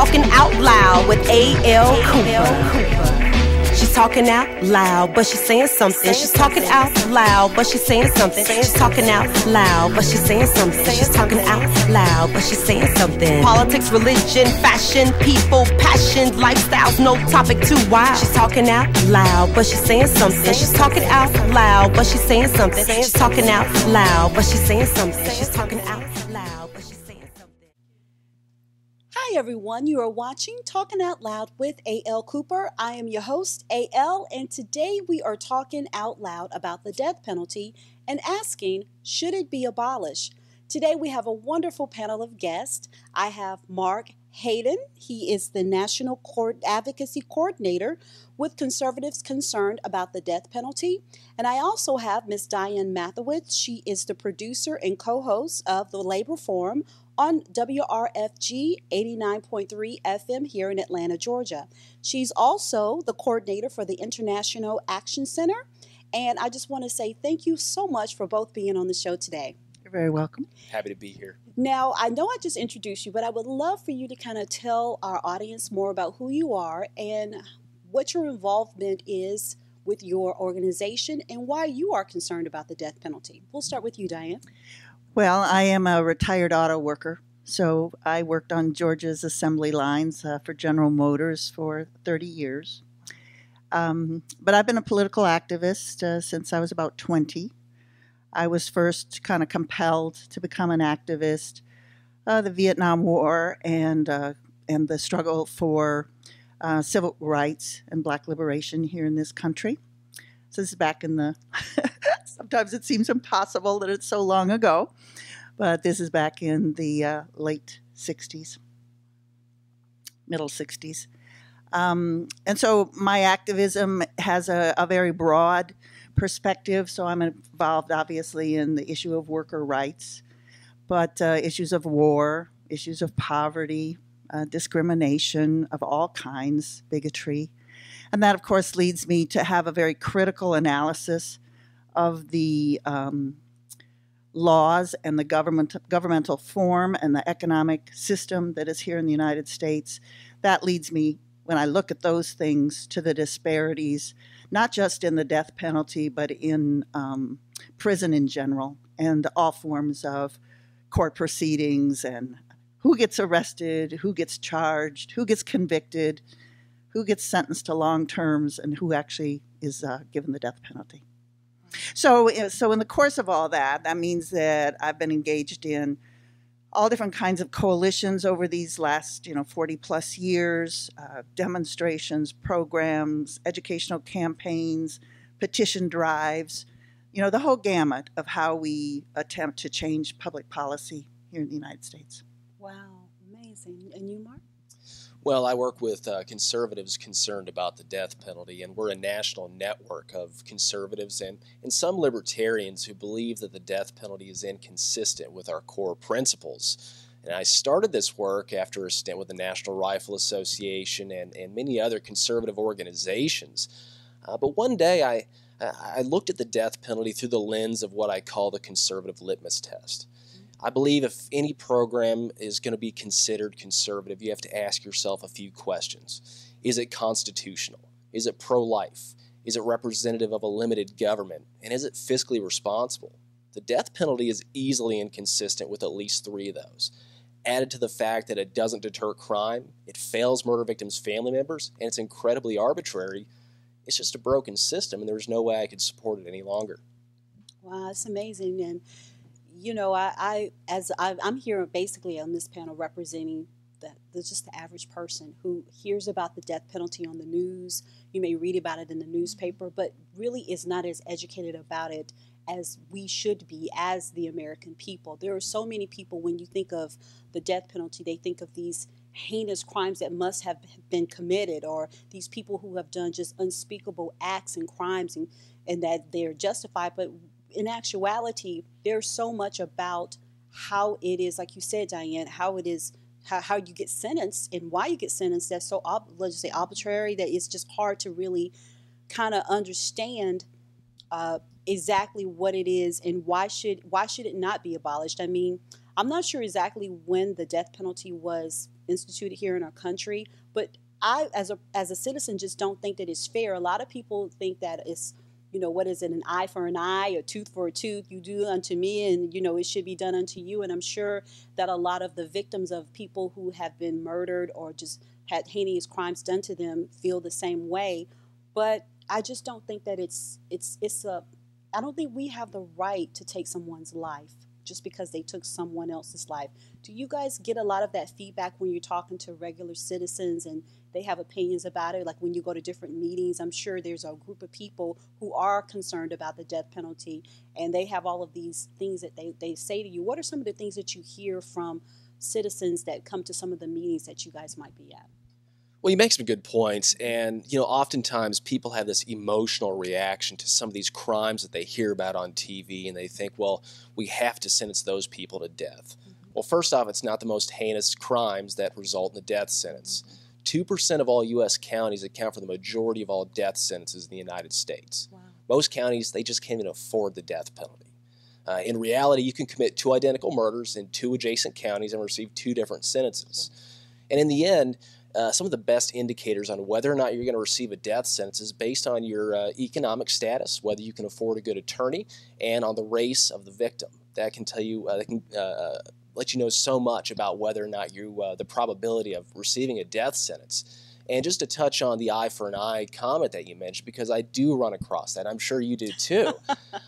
talking out loud with A.L. Cooper. She's talking out loud, but she's saying something. She's talking out loud, but she's saying something. She's talking out loud, but she's saying something. She's talking out loud, but she's saying something. Politics, religion, fashion, people, passion, lifestyles, no topic too wild. She's talking out loud, but she's saying something. She's talking out loud, but she's saying something. She's talking out loud, but she's saying something. She's talking out loud, but she's saying something. Hi everyone, you are watching Talking Out Loud with A.L. Cooper. I am your host, A.L., and today we are talking out loud about the death penalty and asking, should it be abolished? Today we have a wonderful panel of guests. I have Mark Hayden. He is the National Court Advocacy Coordinator with conservatives concerned about the death penalty. And I also have Ms. Diane Mathewitz. She is the producer and co-host of the Labor Forum on WRFG 89.3 FM here in Atlanta, Georgia. She's also the coordinator for the International Action Center. And I just want to say thank you so much for both being on the show today. You're very welcome. Happy to be here. Now, I know I just introduced you, but I would love for you to kind of tell our audience more about who you are and what your involvement is with your organization and why you are concerned about the death penalty. We'll start with you, Diane. Well, I am a retired auto worker, so I worked on Georgia's assembly lines for General Motors for 30 years. But I've been a political activist since I was about 20. I was first kind of compelled to become an activist, the Vietnam War and the struggle for civil rights and black liberation here in this country. So this is back in the, sometimes it seems impossible that it's so long ago, but this is back in the late 60s, middle 60s. And so my activism has a very broad perspective. So I'm involved, obviously, in the issue of worker rights, but issues of war, issues of poverty, discrimination of all kinds, bigotry. And that, of course, leads me to have a very critical analysis of the laws and the governmental form and the economic system that is here in the United States. That leads me, when I look at those things, to the disparities, not just in the death penalty, but in prison in general and all forms of court proceedings and who gets arrested, who gets charged, who gets convicted, who gets sentenced to long terms, and who actually is given the death penalty. So in the course of all that, that means that I've been engaged in all different kinds of coalitions over these last 40 plus years, demonstrations, programs, educational campaigns, petition drives, the whole gamut of how we attempt to change public policy here in the United States. Wow, amazing. And you, Mark? Well, I work with conservatives concerned about the death penalty, and we're a national network of conservatives and some libertarians who believe that the death penalty is inconsistent with our core principles. And I started this work after a stint with the National Rifle Association and many other conservative organizations. But one day I looked at the death penalty through the lens of what I call the conservative litmus test. I believe if any program is going to be considered conservative, you have to ask yourself a few questions. Is it constitutional? Is it pro-life? Is it representative of a limited government? And is it fiscally responsible? The death penalty is easily inconsistent with at least three of those. Added to the fact that it doesn't deter crime, it fails murder victims' family members, and it's incredibly arbitrary, it's just a broken system, and there's no way I could support it any longer. Wow, that's amazing. And I'm here basically on this panel representing just the average person who hears about the death penalty on the news. You may read about it in the newspaper, but really is not as educated about it as we should be as the American people. There are so many people, when you think of the death penalty, they think of these heinous crimes that must have been committed, or these people who have done just unspeakable acts and crimes and that they're justified. But in actuality, there's so much about how it is, like you said, Diane, how it is, how you get sentenced and why you get sentenced. That's so, let's just say, arbitrary, that it's just hard to really kind of understand exactly what it is and why should it not be abolished. I mean, I'm not sure exactly when the death penalty was instituted here in our country. But I, as a citizen, just don't think that it's fair. A lot of people think that it's, what is it, an eye for an eye, a tooth for a tooth, you do unto me, and, it should be done unto you. And I'm sure that a lot of the victims of people who have been murdered or just had heinous crimes done to them feel the same way. But I just don't think that I don't think we have the right to take someone's life just because they took someone else's life. Do you guys get a lot of that feedback when you're talking to regular citizens and they have opinions about it? Like when you go to different meetings, I'm sure there's a group of people who are concerned about the death penalty, and they have all of these things that they say to you. What are some of the things that you hear from citizens that come to some of the meetings that you guys might be at? Well, you make some good points, and oftentimes people have this emotional reaction to some of these crimes that they hear about on TV, and they think, well, we have to sentence those people to death. Well, first off, it's not the most heinous crimes that result in a death sentence. 2% of all U.S. counties account for the majority of all death sentences in the United States. Wow. Most counties, they just can't even afford the death penalty. In reality, you can commit 2 identical murders in 2 adjacent counties and receive 2 different sentences. And in the end, some of the best indicators on whether or not you're going to receive a death sentence is based on your economic status, whether you can afford a good attorney, and on the race of the victim. That can tell you, let you know so much about whether or not the probability of receiving a death sentence. And just to touch on the eye for an eye comment that you mentioned, because I do run across that, I'm sure you do too.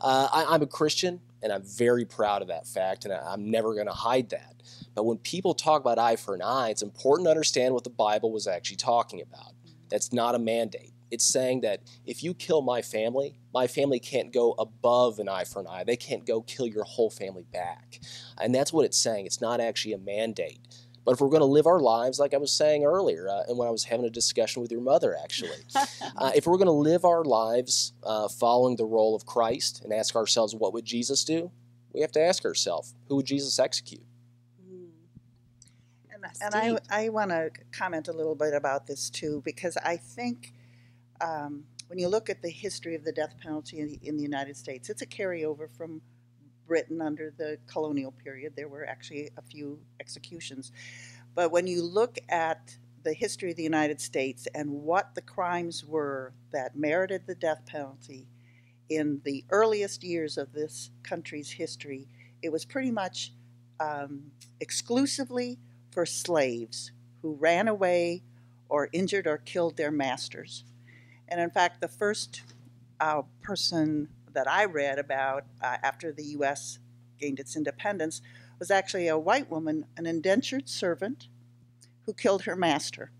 I'm a Christian, and I'm very proud of that fact, and I'm never going to hide that. But when people talk about eye for an eye, it's important to understand what the Bible was actually talking about. That's not a mandate. It's saying that if you kill my family can't go above an eye for an eye. They can't go kill your whole family back. And that's what it's saying. It's not actually a mandate. But if we're going to live our lives, like I was saying earlier, and when I was having a discussion with your mother, actually, if we're going to live our lives following the role of Christ and ask ourselves, what would Jesus do? We have to ask ourselves, who would Jesus execute? And I want to comment a little bit about this too, because I think when you look at the history of the death penalty in the United States, it's a carryover from Britain under the colonial period. There were actually a few executions. But when you look at the history of the United States and what the crimes were that merited the death penalty in the earliest years of this country's history, it was pretty much exclusively for slaves who ran away or injured or killed their masters. And in fact, the first person that I read about after the U.S. gained its independence was actually a white woman, an indentured servant who killed her master.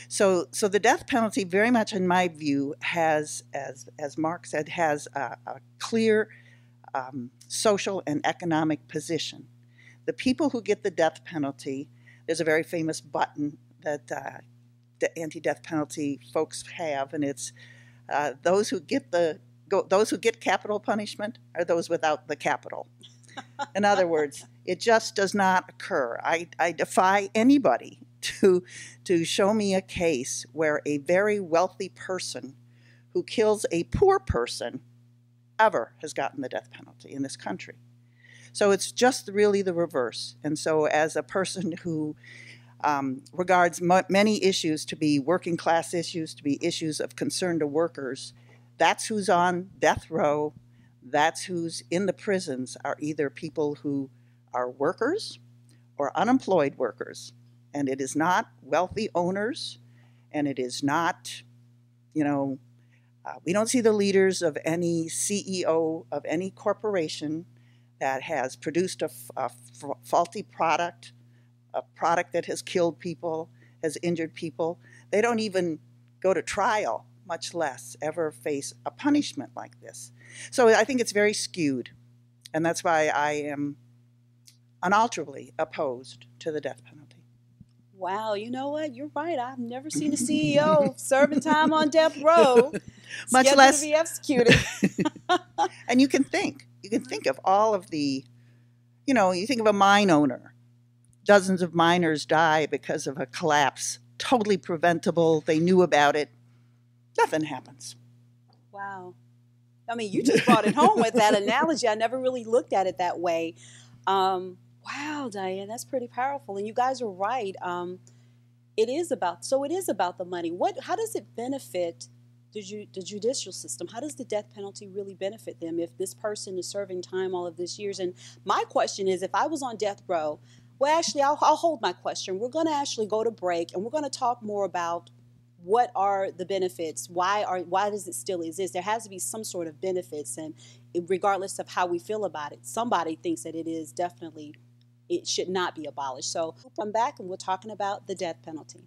So the death penalty, very much in my view, has, as Mark said, has a clear social and economic position. The people who get the death penalty, there's a very famous button that the anti-death penalty folks have, and it's those who get capital punishment are those without the capital. In other words, it just does not occur. I defy anybody to show me a case where a very wealthy person who kills a poor person ever has gotten the death penalty in this country. So it's just really the reverse. And so as a person who regards many issues to be working class issues, to be issues of concern to workers, that's who's on death row, that's who's in the prisons, are either people who are workers or unemployed workers. And it is not wealthy owners, and it is not, we don't see the leaders of any CEO of any corporation that has produced a faulty product, a product that has killed people, has injured people. They don't even go to trial, much less ever face a punishment like this. So I think it's very skewed, and that's why I am unalterably opposed to the death penalty. Wow, you know what? You're right. I've never seen a CEO serving time on death row, much less to be executed. And you can think of all of the, you think of a mine owner. Dozens of miners die because of a collapse, totally preventable. They knew about it. Nothing happens. Wow. I mean, you just brought it home with that analogy. I never really looked at it that way. Wow, Diane, that's pretty powerful. And you guys are right. It is about the money. How does it benefit the judicial system? How does the death penalty really benefit them if this person is serving time all of this years? And my question is, if I was on death row, well, actually, I'll hold my question. We're going to actually go to break, and we're going to talk more about what are the benefits. Why does it still exist? There has to be some sort of benefits, and regardless of how we feel about it, somebody thinks that it should not be abolished. So we'll come back, and we're talking about the death penalty.